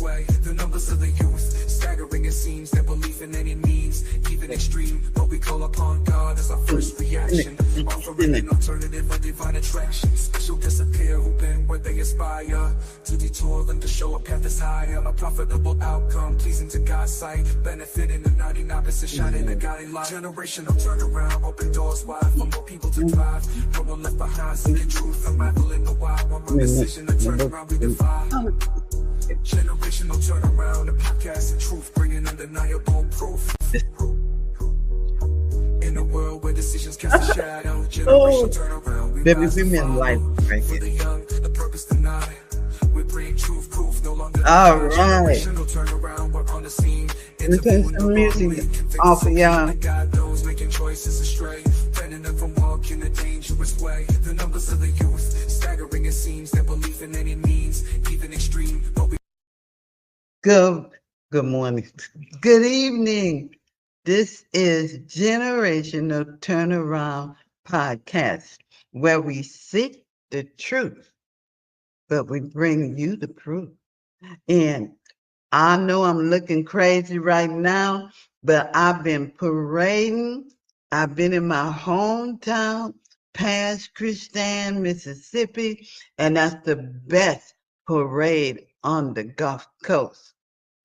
way. The numbers of the youth, staggering it seems. Their belief in any means, even extreme. But we call upon God as our first reaction. Offering an alternative of divine attraction. Special disappear who been where they aspire. To detour them to show a path is higher. A profitable outcome, pleasing to God's sight. Benefiting the 99%, shining a guiding light. Generational turnaround, open doors wide for more people to thrive. No one left behind, seeking truth, unraveling the wild. One wrong decision to turn around, we defy. Generational turnaround, a podcast of truth, bringing undeniable proof. In a world where decisions cast a shadow, generational turnaround, we rise to follow. For the young, the purpose denied. We bring truth proof, no longer all right. Generational turnaround, we're on the scene. Let me turn some music off of y'all. God knows, making choices astray, preventing them from walking a dangerous way. The numbers of the youth, staggering it seems. Their belief in any means, even extreme. But we Good morning. Good evening. This is Generational Turnaround Podcast, where we seek the truth, but we bring you the proof. And I know I'm looking crazy right now, but I've been parading. I've been in my hometown, past Christian, Mississippi, and that's the best parade on the Gulf Coast.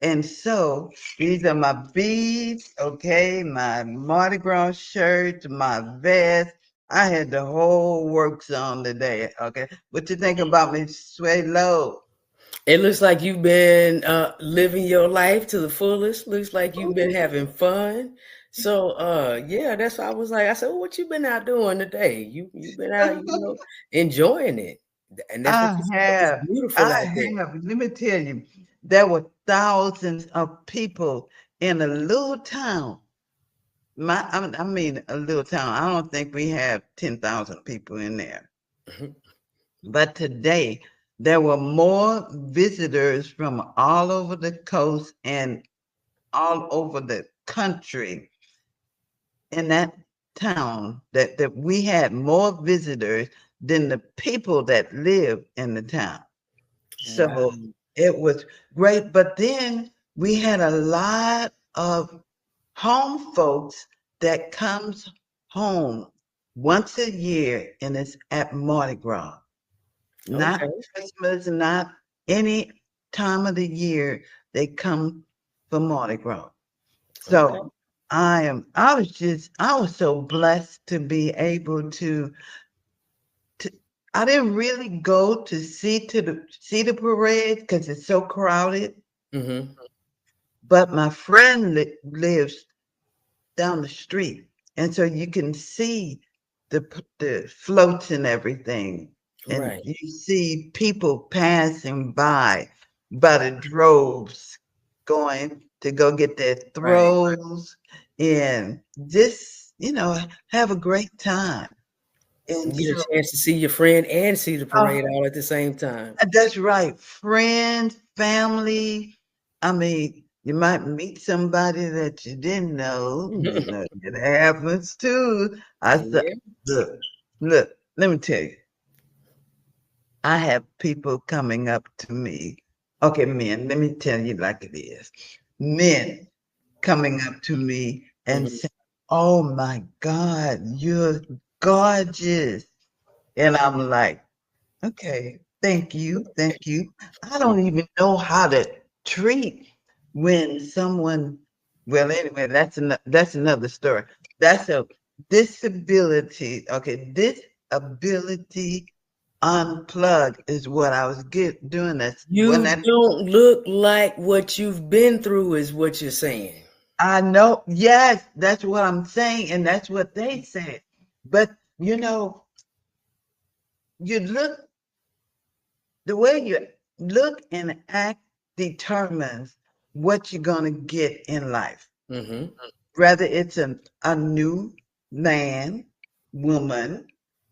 And so these are my beads, okay, my Mardi Gras shirt, my vest. I had the whole works on today, okay? What you think about me, Sway Low? It looks like you've been living your life to the fullest. Looks like you've been having fun. So yeah, that's why I was like, I said, well, what you been out doing today? You've been out, enjoying it. And that's what it's beautiful out there. Let me tell you, there were thousands of people in a little town. I mean, a little town. I don't think we have 10,000 people in there. But today, there were more visitors from all over the coast and all over the country in that town, that we had more visitors than the people that live in the town. So it was great. But then we had a lot of home folks that comes home once a year, and it's at Mardi Gras. Not Christmas, not any time of the year they come for Mardi Gras. So I was so blessed to be able to I didn't really go to see the parade because it's so crowded. Mm-hmm. But my friend lives down the street, and so you can see the floats and everything, and you see people passing by the droves, going to go get their throws and just have a great time. And get a chance to see your friend and see the parade all at the same time. That's right. Friends, family. I mean, you might meet somebody that you didn't know. It happens too. I said, look, let me tell you. I have people coming up to me. Okay, men, let me tell you like it is. Men coming up to me and saying, oh my God, you're gorgeous. And I'm like, okay, thank you. I don't even know how to treat when someone, well, anyway, that's another story. That's a disability. Okay, disability unplugged is what I was doing. You don't look like what you've been through is what you're saying. I know. Yes, that's what I'm saying. And that's what they said. But, you look, the way you look and act determines what you're going to get in life. Mm-hmm. Whether it's a new man, woman,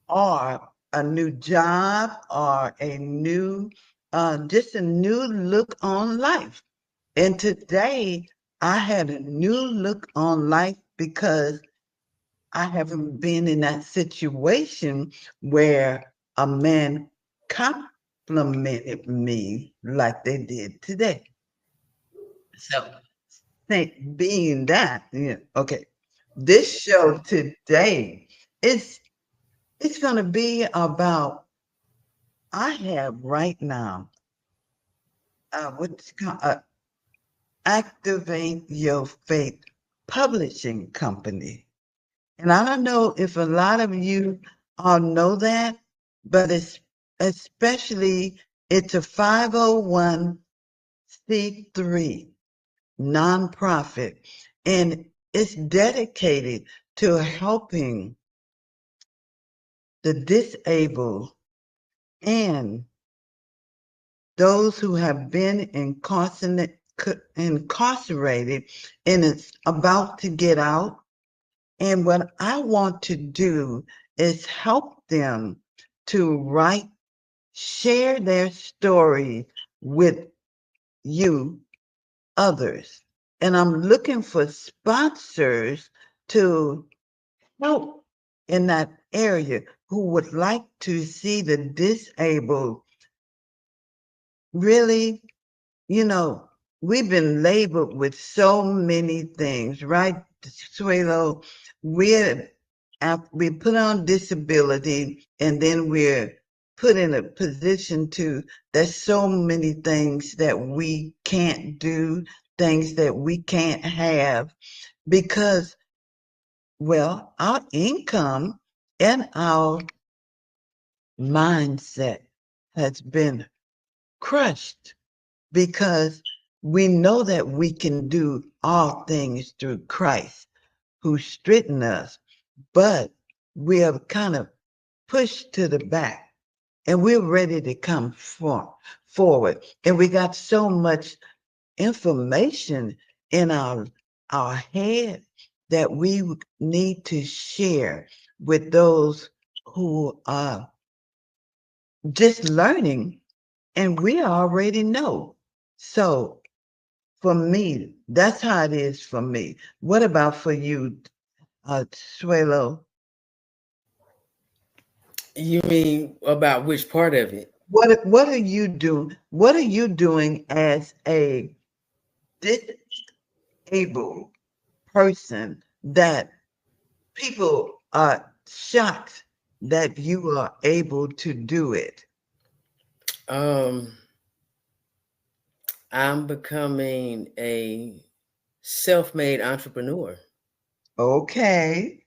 or a new job, or a new, just a new look on life. And today, I had a new look on life because I haven't been in that situation where a man complimented me like they did today. So, being that, okay, this show today is it's going to be about. I have right now what's called Activate Your Faith Publishing Company. And I don't know if a lot of you all know that, but it's especially it's a 501c3 nonprofit, and it's dedicated to helping the disabled and those who have been incarcerated and it's about to get out. And what I want to do is help them to share their story with you, others. And I'm looking for sponsors to help in that area who would like to see the disabled really, we've been labeled with so many things, right, Suelo? We're we put on disability, and then we're put in a position to. There's so many things that we can't do, things that we can't have because, well, our income and our mindset has been crushed because we know that we can do all things through Christ who strengthened us, but we are kind of pushed to the back and we're ready to come forward. And we got so much information in our head that we need to share with those who are just learning, and we already know. So for me, that's how it is for me. What about for you, Suelo? You mean about which part of it? What are you doing? What are you doing as a disabled person that people are shocked that you are able to do it? Um, I'm becoming a self-made entrepreneur. Okay.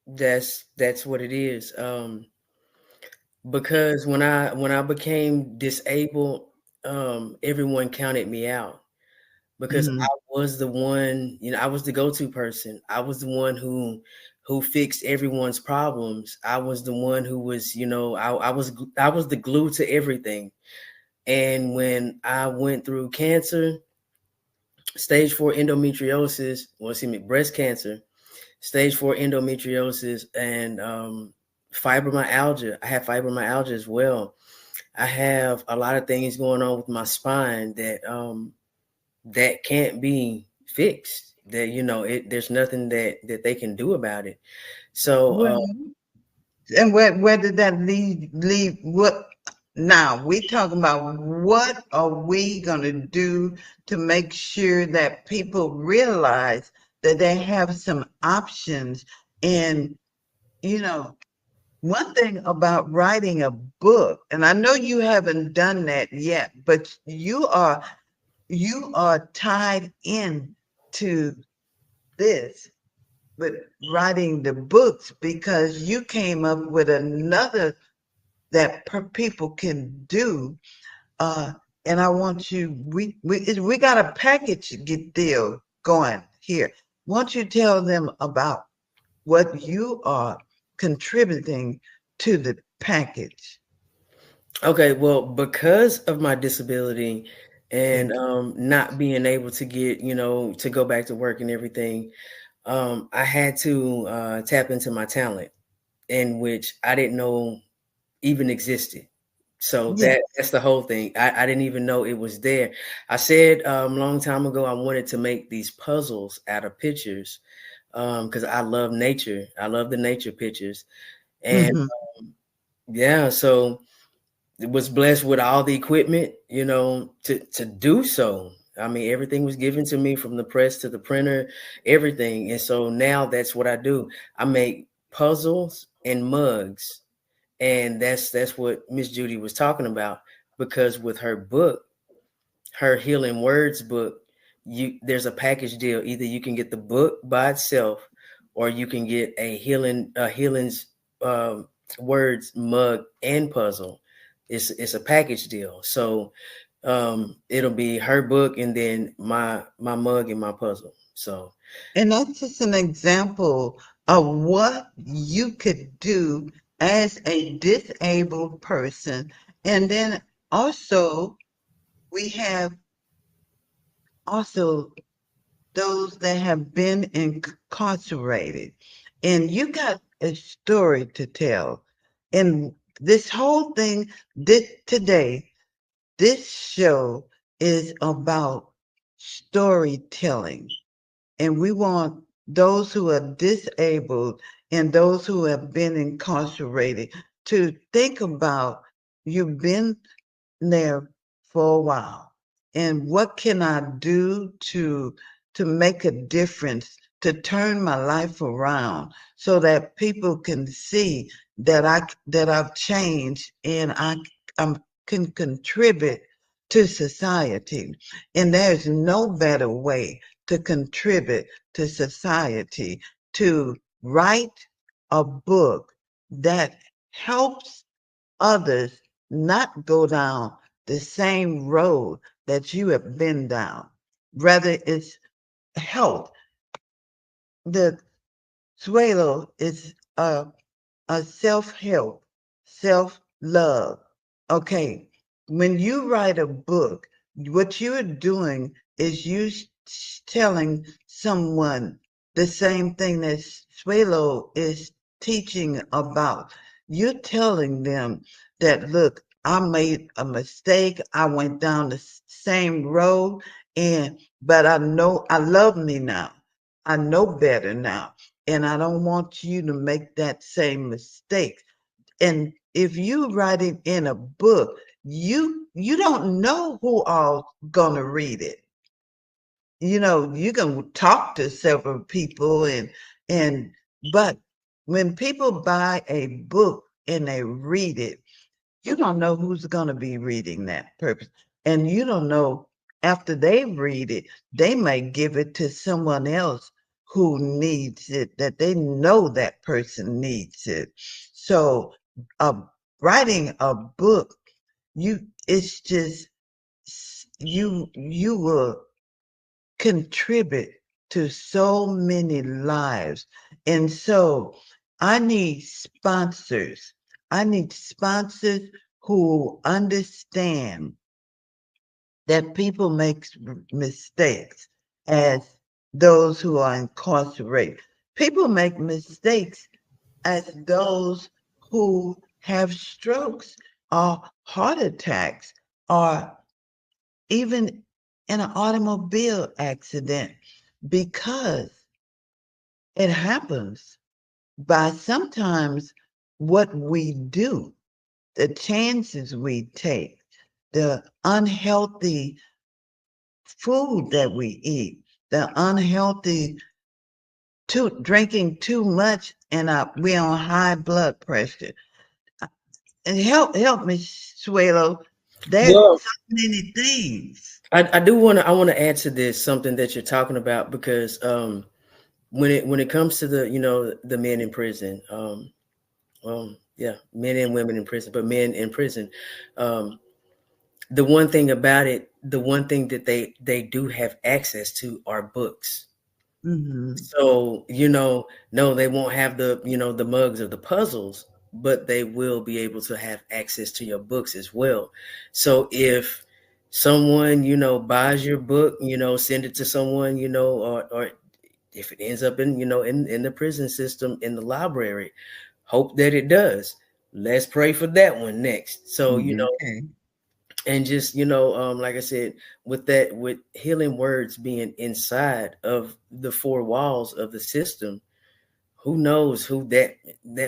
That's what it is. Because when I became disabled, everyone counted me out because Mhm. I was the one, I was the go-to person. I was the one who fixed everyone's problems. I was the one who was, I was the glue to everything. And when I went through cancer, stage 4 endometriosis, breast cancer, stage 4 endometriosis, and fibromyalgia. I have fibromyalgia as well. I have a lot of things going on with my spine that can't be fixed. That there's nothing that they can do about it. So Well, and where did that leave what now we talking about what are we gonna do to make sure that people realize that they have some options. And you know one thing about writing a book, and I know you haven't done that yet, but you are tied in to this with writing the books because you came up with another that people can do. Uh, and I want you, we got a package get deal going here. Won't you tell them about what you are contributing to the package? okay, well, because of my disability and Thank not being able to get to go back to work and everything, I had to tap into my talent, in which I didn't know even existed. So you. Yeah. that's the whole thing. I didn't even know it was there. I said a long time ago I wanted to make these puzzles out of pictures because I love nature. I love the nature pictures, and Hmm. yeah, so was blessed with all the equipment, to do so. I mean, everything was given to me from the press to the printer, everything. And so now that's what I do. I make puzzles and mugs. And that's what Miss Judy was talking about, because with her book, her Healing Words book, there's a package deal. Either you can get the book by itself, or you can get a healing's um, words mug and puzzle. It's a package deal. So it'll be her book and then my mug and my puzzle. So And that's just an example of what you could do as a disabled person. And then also, we have also those that have been incarcerated. And you got a story to tell. And this whole thing, today, this show is about storytelling. And we want those who are disabled and those who have been incarcerated to think about, you've been there for a while, and what can I do to make a difference, to turn my life around so that people can see that I've changed, and I can contribute to society. And there's no better way to contribute to society, to write a book that helps others not go down the same road that you have been down. Rather, it's health. The Suelo is a self-help, self-love. Okay, when you write a book, what you're doing is telling someone the same thing that Suelo is teaching about. You're telling them that, look, I made a mistake. I went down the same road, but I know I love me now. I know better now, and I don't want you to make that same mistake. And if you write it in a book, you don't know who all gonna read it. You know, you can talk to several people, and but when people buy a book and they read it, you don't know who's going to be reading that purpose. And you don't know, after they read it, they may give it to someone else who needs it, that they know that person needs it. So uh, writing a book, it's just, you will contribute to so many lives. And so I need sponsors. I need sponsors who understand that people make mistakes, as those who are incarcerated. People make mistakes as those who have strokes or heart attacks, or even in an automobile accident, because it happens by sometimes what we do, the chances we take, the unhealthy food that we eat, the unhealthy drinking too much, and we're on high blood pressure. And help me, Suelo. There's well, so many things. I want to add to this something that you're talking about, because when it comes to the men in prison, yeah, men and women in prison, but men in prison, um, the one thing about it, the one thing that they do have access to are books. Hmm. So, no, they won't have the mugs or the puzzles, but they will be able to have access to your books as well. So if someone, buys your book, send it to someone, or if it ends up in the prison system, in the library, hope that it does. Let's pray for that one next. So, Okay. and just like I said, with Healing Words being inside of the four walls of the system, who knows who that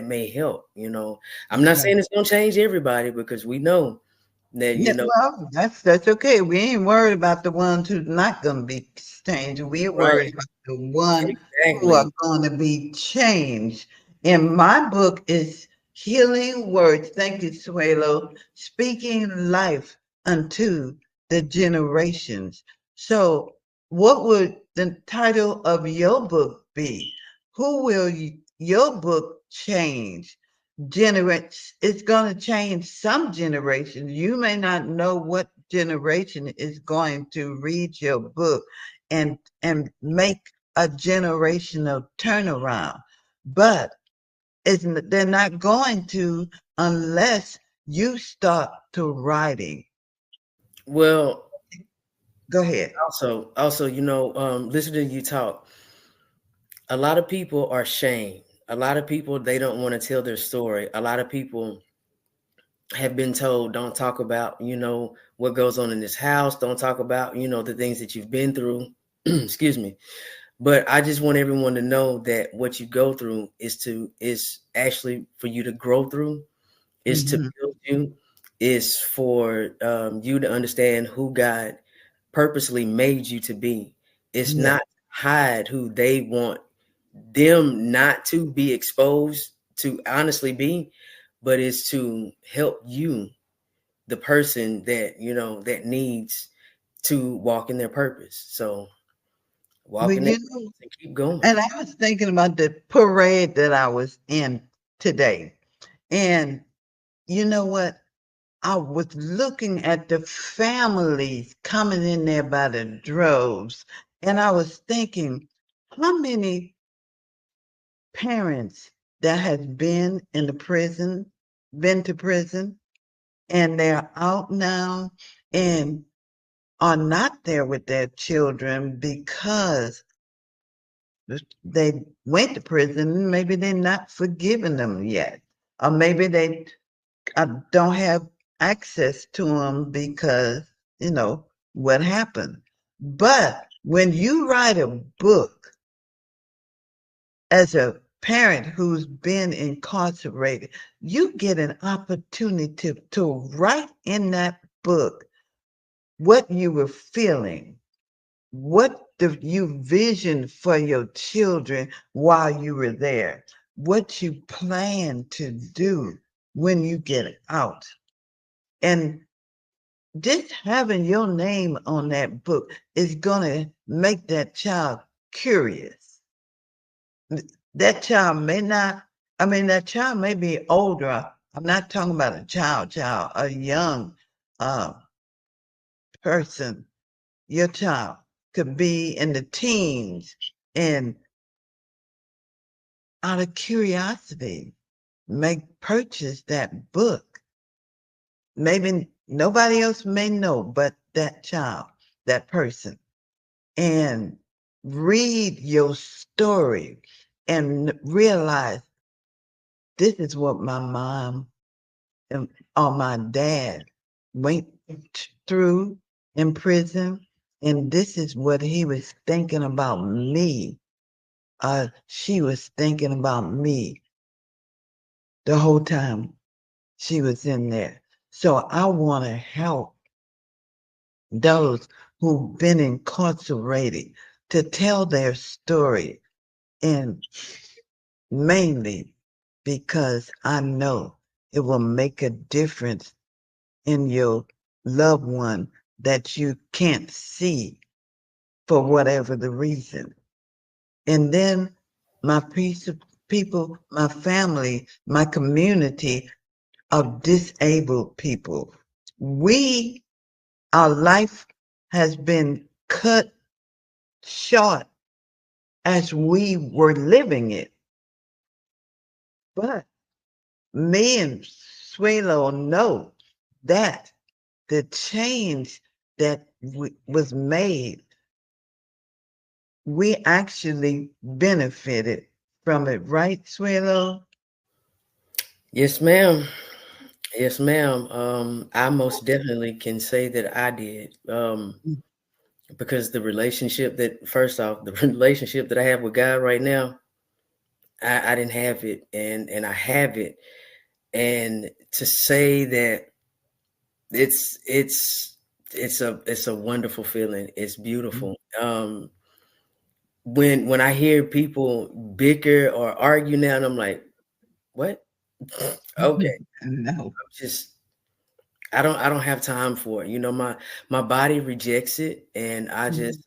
may help. I'm not Yeah. saying it's going to change everybody, because we know That Yeah, well, that's okay. We ain't worried about the ones who's not going to be changed. We're right, worried about the one who are exactly. going to be changed. And my book is Healing Words. Thank you, Suelo. Speaking life unto the generations. So, what would the title of your book be? Who will your book change? Generates, it's going to change some generations. You may not know what generation is going to read your book and make a generational turnaround, but they're not going to unless you start to writing. Well, Go ahead. also, listening to you talk, a lot of people are shamed. A lot of people, they don't want to tell their story. A lot of people have been told, don't talk about, what goes on in this house. Don't talk about, the things that you've been through. Excuse me. But I just want everyone to know that what you go through is actually for you to grow through, is to Hmm. build you, is for you to understand who God purposely made you to be. It's Yeah. not hide who they want them not to be exposed to honestly be, but it's to help you, the person that that needs to walk in their purpose. So Well, walk in their purpose and keep going. and I was thinking about the parade that I was in today. And you know what? I was looking at the families coming in there by the droves, and I was thinking, how many parents that has been to prison, and they're out now and are not there with their children because they went to prison. Maybe they're not forgiving them yet, or maybe they I don't have access to them because, you know, what happened. But when you write a book as a parent who's been incarcerated, you get an opportunity to write in that book what you were feeling, what you visioned for your children while you were there, what you plan to do when you get out. And just having your name on that book is going to make that child curious. That child may not, I mean, that child may be older. I'm not talking about a child, a young uh, person. Your child could be in the teens and out of curiosity, make purchase that book. Maybe nobody else may know but that child, that person. And read your story and realize this is what my mom and or my dad went through in prison, and this is what he was thinking about me. She was thinking about me the whole time she was in there. So I want to help those who've been incarcerated to tell their story, and mainly because I know it will make a difference in your loved one that you can't see for whatever the reason. And then my piece of people, my family, my community of disabled people, our life has been cut short as we were living it. But me and Suelo know that the change that was made, we actually benefited from it, right, Suelo? Yes, ma'am. Yes, ma'am. I most definitely can say that I did. Because the relationship that first off, the relationship that I have with God right now, I didn't have it, and I have it. And to say that It's a wonderful feeling. It's beautiful. When I hear people bicker or argue now, and I'm like, what? Okay, No. just I don't have time for it. My body rejects it, and I just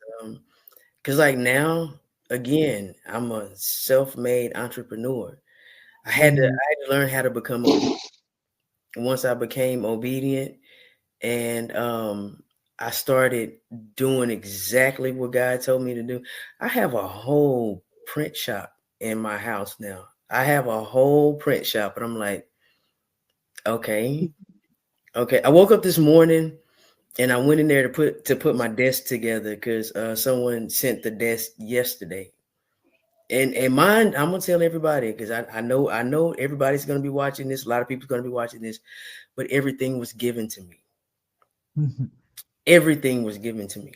because like now again, I'm a self-made entrepreneur. I had to learn how to become obedient. Once I became obedient, and I started doing exactly what God told me to do. I have a whole print shop in my house now. I have a whole print shop, and I'm like, okay, okay. I woke up this morning and I went in there to put my desk together because someone sent the desk yesterday. And mine, I'm gonna tell everybody because I know everybody's gonna be watching this. A lot of people's gonna be watching this, but everything was given to me. Everything was given to me.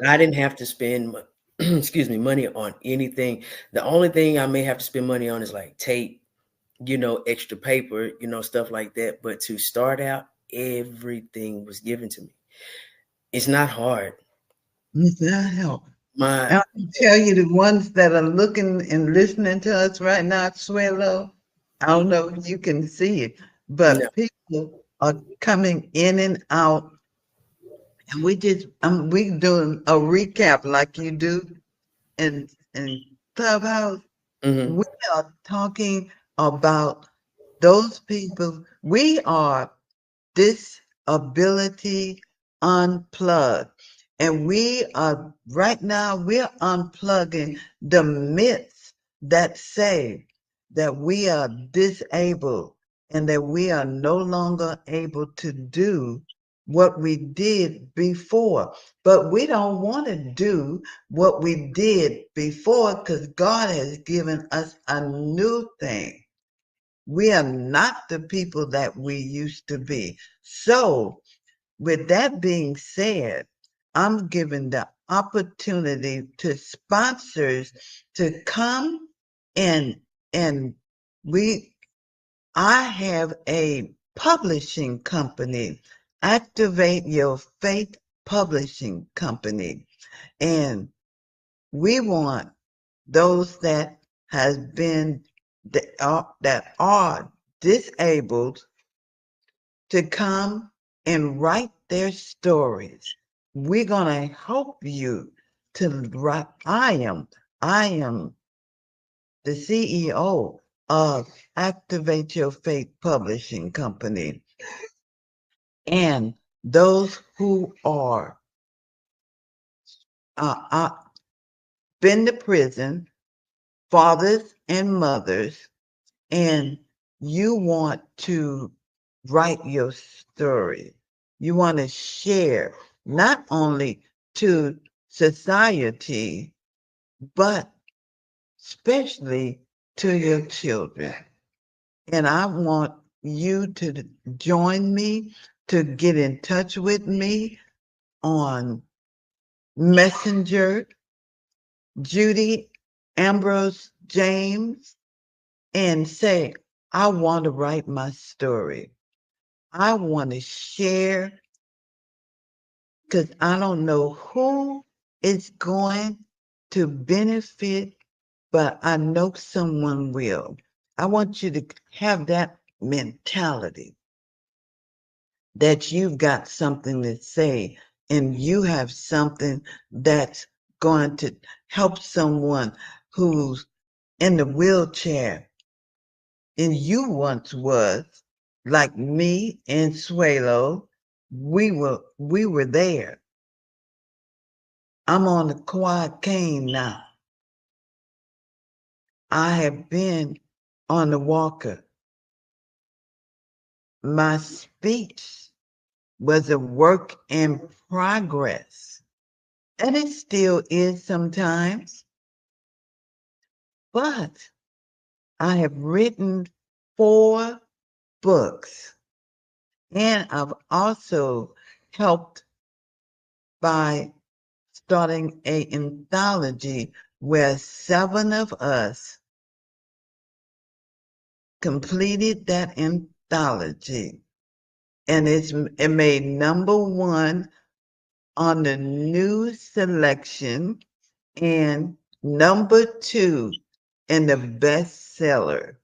I didn't have to spend excuse me, money on anything. The only thing I may have to spend money on is like tape, extra paper, stuff like that. But to start out, everything was given to me. It's not hard. It's not help. My I can tell you the ones that are looking and listening to us right now, Suelo, I don't know if you can see it, No. but people are coming in and out. And we doing a recap like you do in Clubhouse. Mhm. We are talking about those people. We are Disability Unplugged. And we are right now, we're unplugging the myths that say that we are disabled and that we are no longer able to do what we did before. But we don't want to do what we did before because God has given us a new thing. We are not the people that we used to be. So, with that being said, I'm giving the opportunity to sponsors to come and and we I have a publishing company, Activate Your Faith Publishing Company, and we want those that has been that are disabled to come and write their stories. We're gonna help you to write. I am the CEO of Activate Your Faith Publishing Company, and those who are uh, been to prison, fathers and mothers, and you want to write your story. You want to share not only to society, but especially to your children. And I want you to join me to get in touch with me on Messenger, Judy Ambrose James, and say, I want to write my story. I want to share because I don't know who is going to benefit, but I know someone will. I want you to have that mentality that you've got something to say and you have something that's going to help someone who's in the wheelchair and you once was like me and Suelo. We were there. I'm on the quad cane now. I have been on the walker. My speech was a work in progress, and it still is sometimes, but I have written 4 books, and I've also helped by starting a anthology where 7 of us completed that anthology. and it made #1 on the new selection and #2 in the bestseller.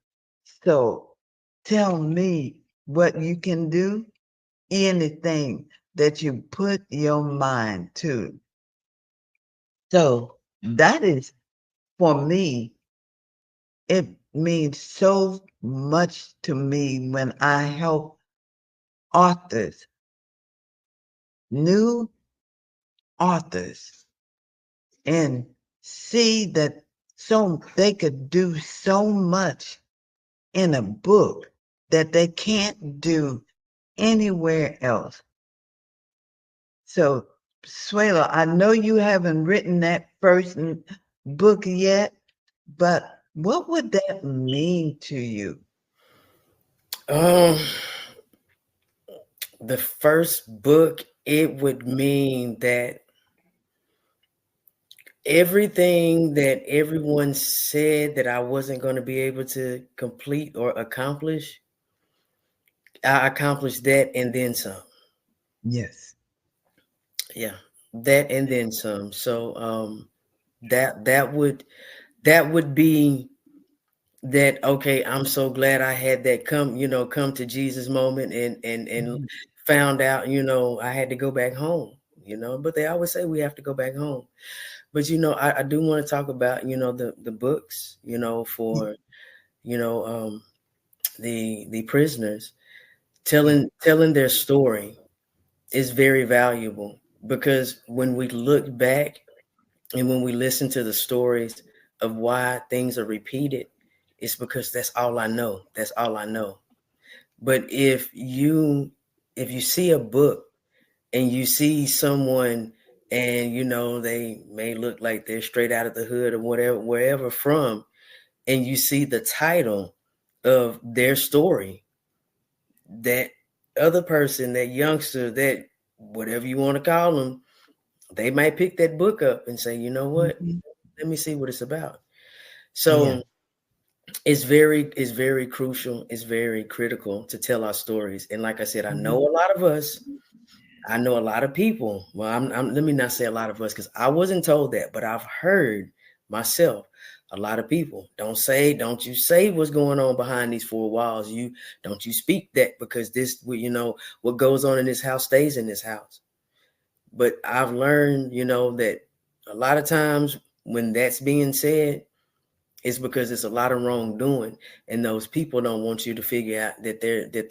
So tell me what you can do, anything that you put your mind to. So that is, for me, it means so much to me when I help authors, new authors, and see that so they could do so much in a book that they can't do anywhere else. So, Suela, I know you haven't written that first book yet, but what would that mean to you? Um, the first book, it would mean that everything that everyone said that I wasn't going to be able to complete or accomplish, I accomplished that and then some. Yes. Yeah, that and then some. So that would be that. Okay, I'm so glad I had that come to Jesus moment and Mhm. found out, I had to go back home, but they always say we have to go back home. But I do want to talk about, the books, for, you know, um the prisoners telling their story is very valuable, because when we look back and when we listen to the stories of why things are repeated, it's because that's all I know. That's all I know. But if you see a book and you see someone, and they may look like they're straight out of the hood or whatever, wherever from, and you see the title of their story, that other person, that youngster, that whatever you want to call them, they might pick that book up and say, you know what, Mhm. let me see what it's about. Yeah. So it's very crucial, it's very critical to tell our stories. And like I said, I know Mhm. a lot of us, I know a lot of people. Well, let me not say a lot of us, because I wasn't told that, but I've heard myself. A lot of people don't you say what's going on behind these four walls. You don't you speak that, because this, what goes on in this house stays in this house. But I've learned, that a lot of times when that's being said, it's because it's a lot of wrongdoing, and those people don't want you to figure out that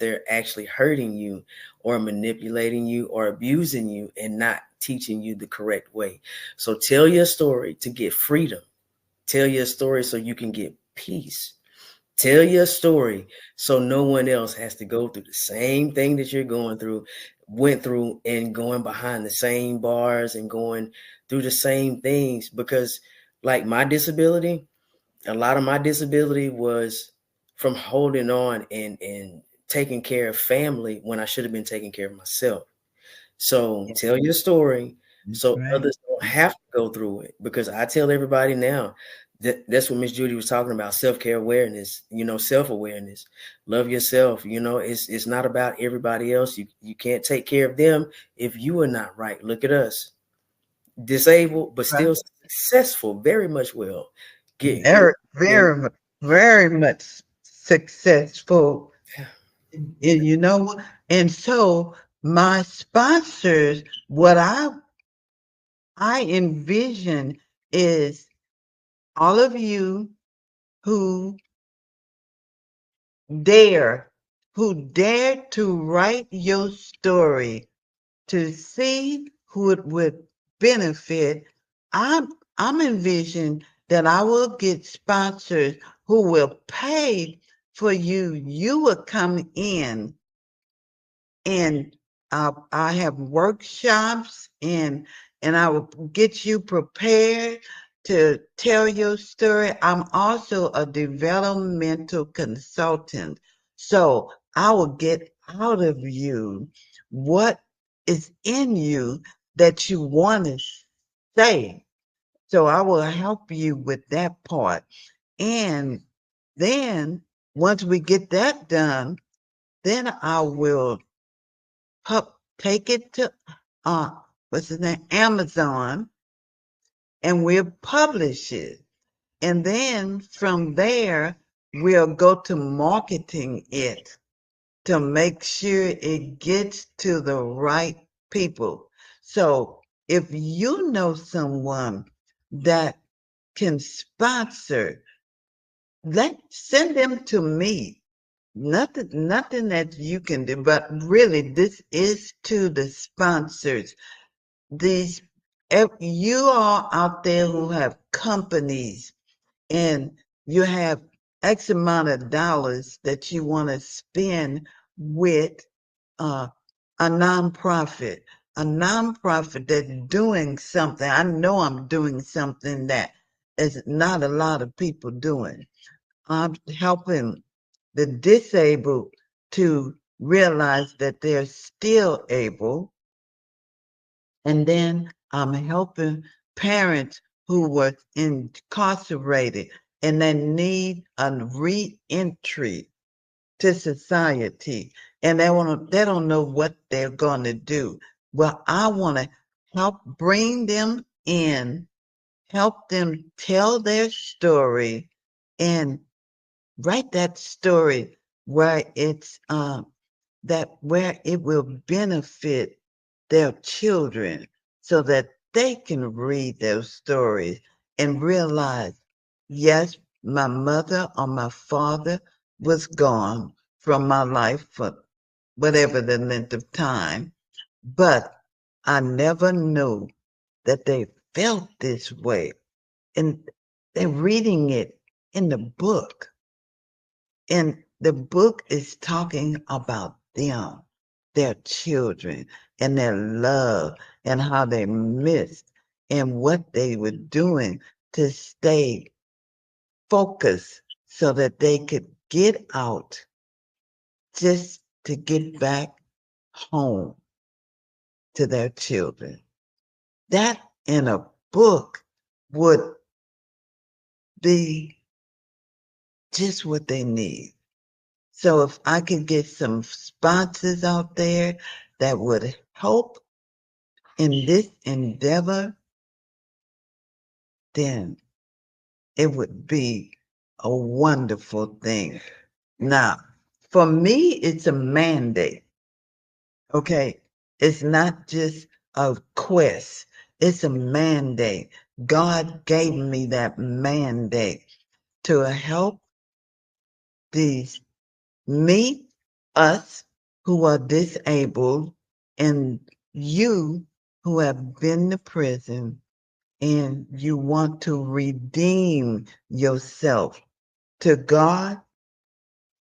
they're actually hurting you or manipulating you or abusing you and not teaching you the correct way. So tell your story to get freedom. Tell your story so you can get peace. Tell your story so no one else has to go through the same thing that you're went through, and going behind the same bars and going through the same things. Because, like, my disability, a lot of my disability was from holding on and taking care of family when I should have been taking care of myself. So Yeah. tell your story That's so right. others don't have to go through it. Because I tell everybody now that's what Miss Judy was talking about: self-care awareness, self-awareness. Love yourself. It's not about everybody else. You can't take care of them if you are not right. Look at us, disabled but Right. still successful, very much well. Get Very, very much successful. And you know what? And so my sponsors, what I envision is all of you who dare, who dare to write your story to see who it would benefit. I'm envisioning that I will get sponsors who will pay for you. You will come in, and I have workshops, and I will get you prepared to tell your story. I'm also a developmental consultant, so I will get out of you what is in you that you want to say. So I will help you with that part. And then once we get that done, then I will take it to what's his name, Amazon, and we'll publish it. And then from there, we'll go to marketing it to make sure it gets to the right people. So if you know someone that can sponsor, send them to me. Nothing that you can do, but really this is to the sponsors. These, you are out there who have companies and you have X amount of dollars that you want to spend with uh, a nonprofit, that's doing something. I know I'm doing something that is not a lot of people doing. I'm helping the disabled to realize that they're still able. And then I'm helping parents who were incarcerated and they need a re-entry to society. And they don't know what they're going to do. Well, I want to help bring them in, help them tell their story and write that story where it's where it will benefit their children so that they can read those stories and realize, yes, my mother or my father was gone from my life for whatever the length of time, but I never knew that they felt this way. And they're reading it in the book. And the book is talking about them, their children, and their love, and how they missed, and what they were doing to stay focused so that they could get out just to get back home to their children. That in a book would be just what they need. So if I could get some sponsors out there that would help in this endeavor, then it would be a wonderful thing. Now, for me, it's a mandate. Okay. It's not just a quest. It's a mandate. God gave me that mandate to help these us who are disabled and you who have been to prison and you want to redeem yourself to God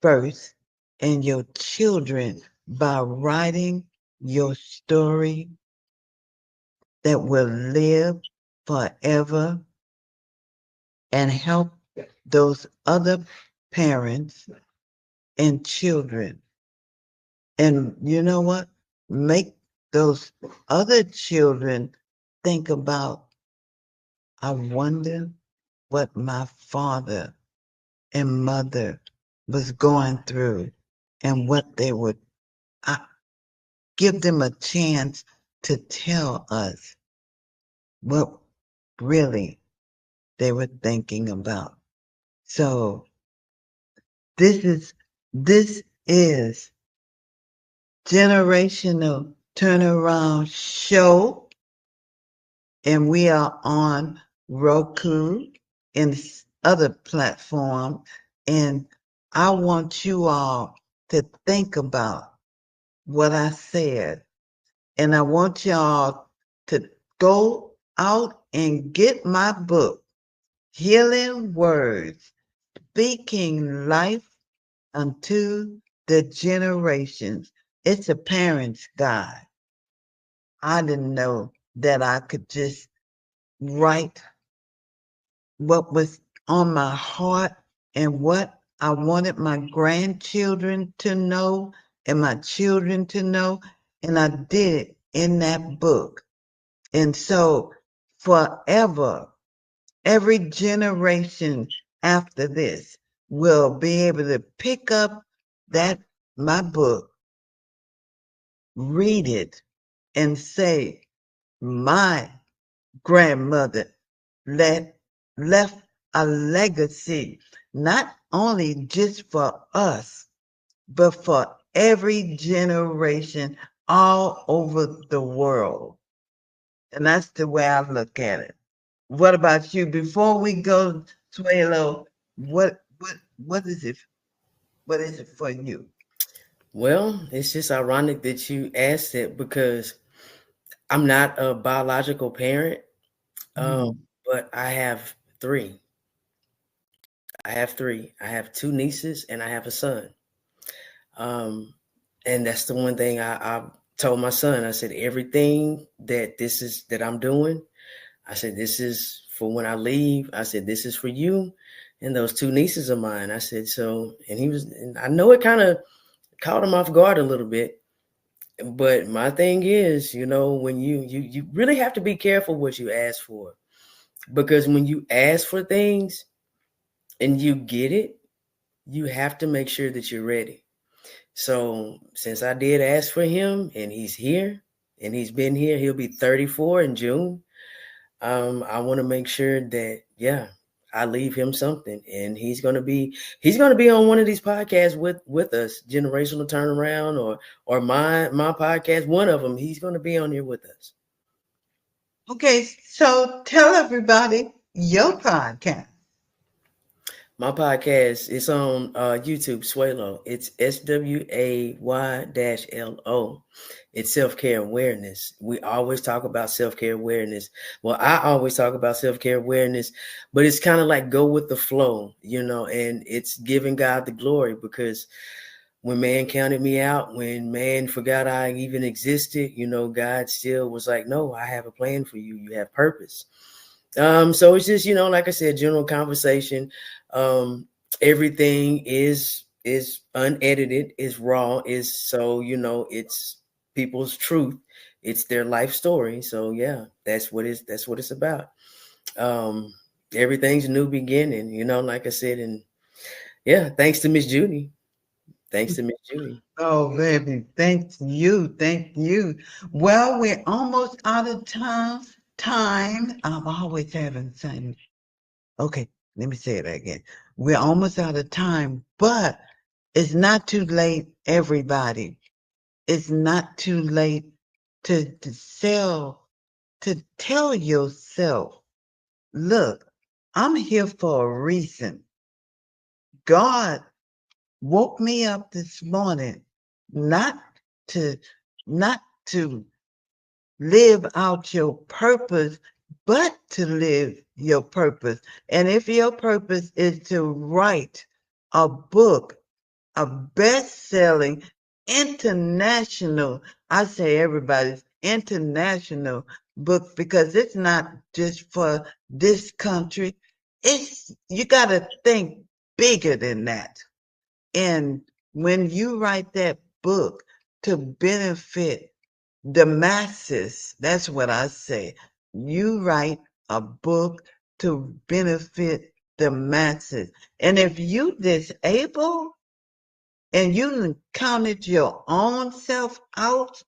first and your children by writing your story that will live forever and help those other parents and children. And you know what? Make those other children think about, I wonder what my father and mother was going through and what they would give them a chance to tell us what really they were thinking about. So this is Generational Turnaround Show, and we are on Roku and other platform. And I want you all to think about what I said. And I want y'all to go out and get my book, Healing Words, Speaking Life Unto the Generations. It's a parent's guide. I didn't know that I could just write what was on my heart and what I wanted my grandchildren to know and my children to know. And I did it in that book. And so forever, every generation after this will be able to pick up my book read it and say, my grandmother let, left a legacy, not only just for us, but for every generation all over the world. And that's the way I look at it. What about you? Before we go, Suelo, what is it? What is it for you? Well, it's just ironic that you asked it because I'm not a biological parent, um, Mm. but I have three. I have three. I have two nieces and I have a son. Um, and that's the one thing I told my son. I said, everything that I'm doing, I said, this is for when I leave. I said, this is for you and those two nieces of mine. I said, so, and I know it kind of caught him off guard a little bit. But my thing is, when you really have to be careful what you ask for, because when you ask for things and you get it, you have to make sure that you're ready. So since I did ask for him and he's here and he's been here, he'll be 34 in June. I want to make sure that, yeah, I leave him something, and he's gonna be on one of these podcasts with us, Generational Turnaround, or my podcast. One of them, he's gonna be on here with us. Okay, so tell everybody your podcast. My podcast is on YouTube, Swaylo. It's SWAY-LO. It's self-care awareness. We always talk about self-care awareness. Well, I always talk about self-care awareness, but it's kind of like go with the flow, and it's giving God the glory, because when man counted me out, when man forgot I even existed, God still was like, no, I have a plan for you. You have purpose. So it's just, like I said, general conversation. Um, Everything is unedited, is raw, is so, it's people's truth. It's their life story. So yeah, that's what it's about. Um, Everything's a new beginning, like I said, and yeah, thanks to Miss Judy. Thanks to Miss Judy. Oh, baby, thank you, thank you. Well, we're almost out of time. I'm always having something. Okay, let me say it again. We're almost out of time, but it's not too late, everybody. It's not too late to tell yourself, look, I'm here for a reason. God woke me up this morning not to not to live out your purpose, but to live your purpose. And if your purpose is to write a book, a best-selling international, I say everybody's international book, because it's not just for this country. It's, you got to think bigger than that. And when you write that book to benefit the masses, that's what I say. You write a book to benefit the masses. And if you disabled and you counted your own self out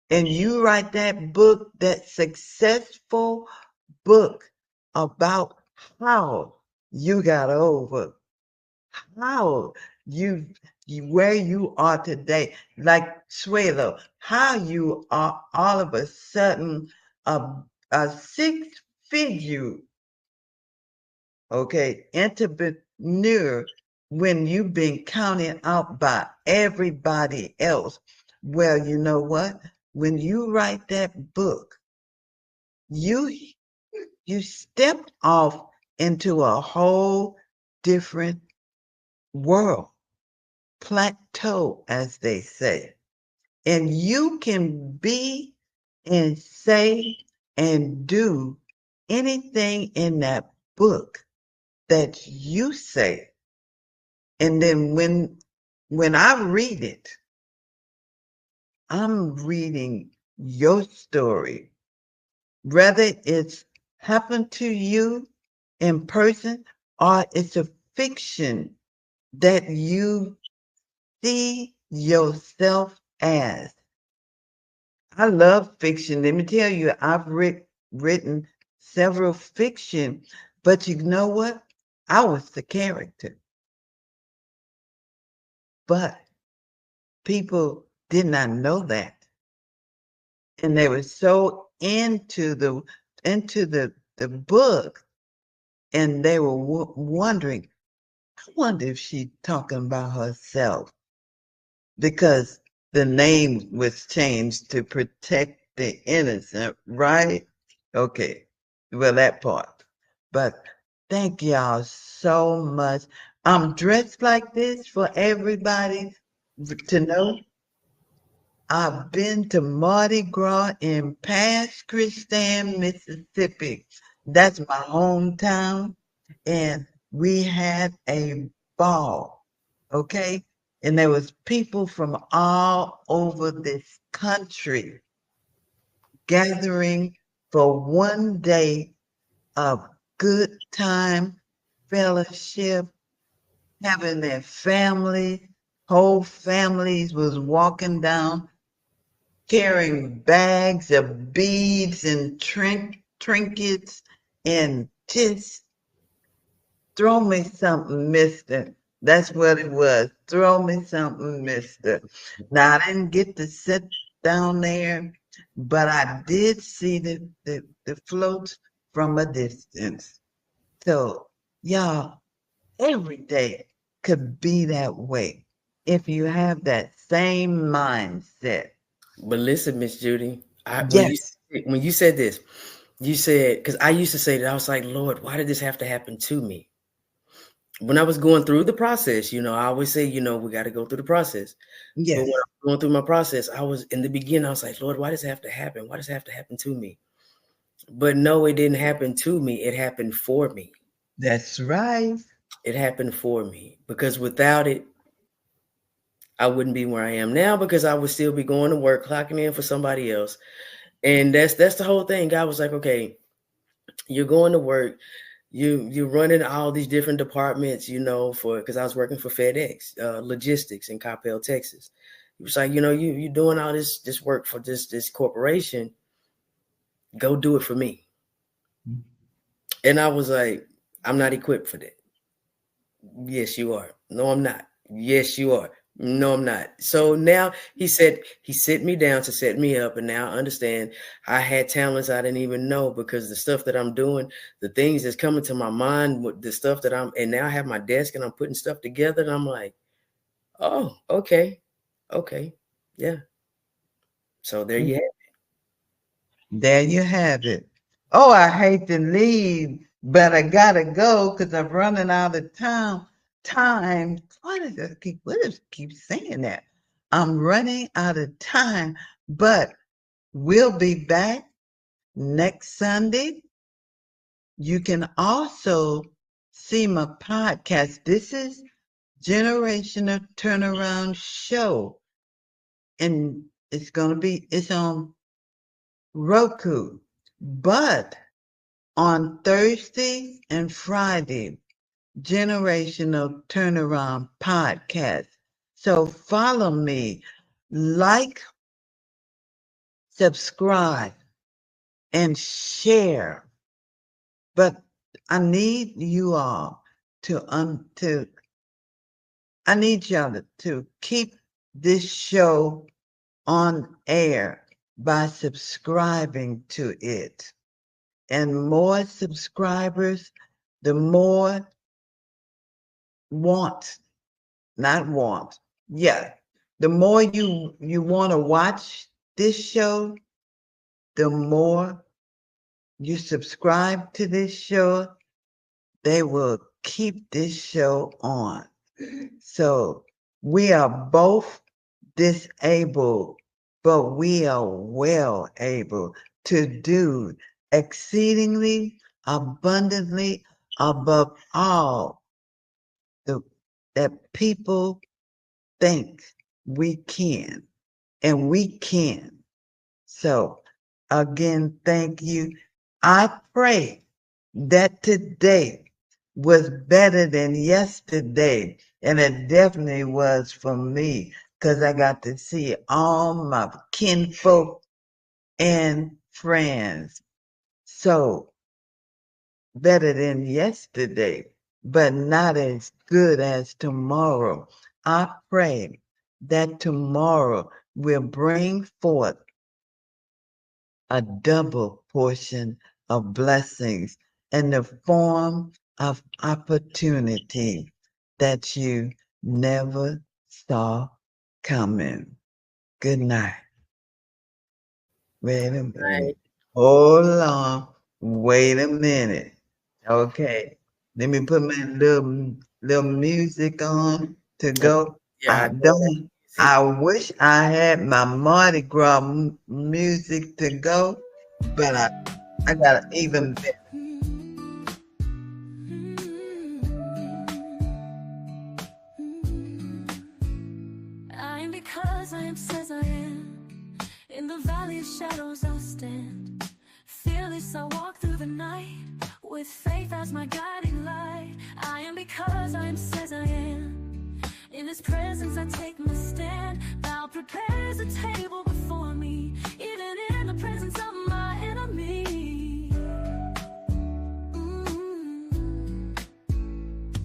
and you write that book, that successful book about how you got over, how you, where you are today, like Suelo, how you are all of a sudden a, a six-figure, okay, entrepreneur, when you've been counted out by everybody else. Well, you know what? When you write that book, you you stepped off into a whole different world, plateau, as they say. And you can be and say and do anything in that book that you say. And then when I read it, I'm reading your story. Whether it's happened to you in person or it's a fiction that you see yourself as I love fiction. Let me tell you, I've written several fiction, but you know what? I was the character, but people did not know that. And they were so into the book, and they were wondering, I wonder if she's talking about herself, because the name was changed to protect the innocent, right? Okay. Well, that part. But thank y'all so much. I'm dressed like this for everybody to know. I've been to Mardi Gras in Pass Christian, Mississippi. That's my hometown. And we had a ball, okay? And there was people from all over this country gathering for one day of good time, fellowship, having their families, whole families was walking down carrying bags of beads and trinkets and just throw me something, mister. That's what it was. Throw me something, mister. Now, I didn't get to sit down there, but I did see the floats from a distance. So, y'all, every day could be that way if you have that same mindset. But listen, Miss Judy, Yes, when you said this, you said, because I used to say that, I was like, Lord, why did this have to happen to me? When I was going through the process, I always say, we got to go through the process. But when yes. I was going through my process, I was in the beginning, I was like, Lord, why does it have to happen? Why does it have to happen to me? But no, it didn't happen to me. It happened for me. That's right. It happened for me, because without it, I wouldn't be where I am now, because I would still be going to work, clocking in for somebody else. And that's the whole thing. God was like, okay, you're going to work. You're running all these different departments, because I was working for FedEx, logistics in Coppell, Texas. He was like, you're doing all this work for this corporation. Go do it for me. And I was like, I'm not equipped for that. Yes, you are. No, I'm not. Yes, you are. No, I'm not. So now he set me down to set me up. And now I understand I had talents I didn't even know, because the stuff that I'm doing, the things that's coming to my mind, with the stuff and now I have my desk and I'm putting stuff together, and I'm like, oh, okay. Okay. Yeah. So there you have it. There you have it. Oh, I hate to leave, but I gotta go because I'm running out of time. What does it keep saying that? I'm running out of time, but we'll be back next Sunday. You can also see my podcast. This is Generational Turnaround Show, and it's on Roku. But on Thursday and Friday, Generational Turnaround Podcast. So follow me, like, subscribe, and share. But I need you all to I need y'all to keep this show on air by subscribing to it. And more subscribers, the more want, not want. Yeah. The more you want to watch this show, the more you subscribe to this show, they will keep this show on. So we are both disabled, but we are well able to do exceedingly abundantly above all the, that people think we can, and we can. So again, thank you. I pray that today was better than yesterday, and it definitely was for me. because I got to see all my kinfolk and friends. So better than yesterday, but not as good as tomorrow. I pray that tomorrow will bring forth a double portion of blessings in the form of opportunity that you never saw coming. Good night. Wait a minute. Hold on. Wait a minute. Okay. Let me put my little music on to go. Yeah, I know that. I wish I had my Mardi Gras music to go, but I got even better. I am because I am says I am. In the valley of shadows I'll stand. Fearless I walk through the night, with faith as my guiding light. I am because I am says I am. In His presence I take my stand. Thou prepares a table before me, even in the presence of my enemy.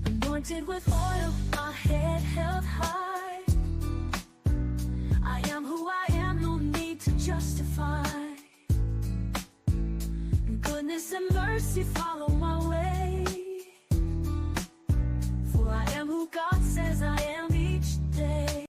Anointed with oil, my head held high. I am who I am, no need to justify. Goodness and mercy follow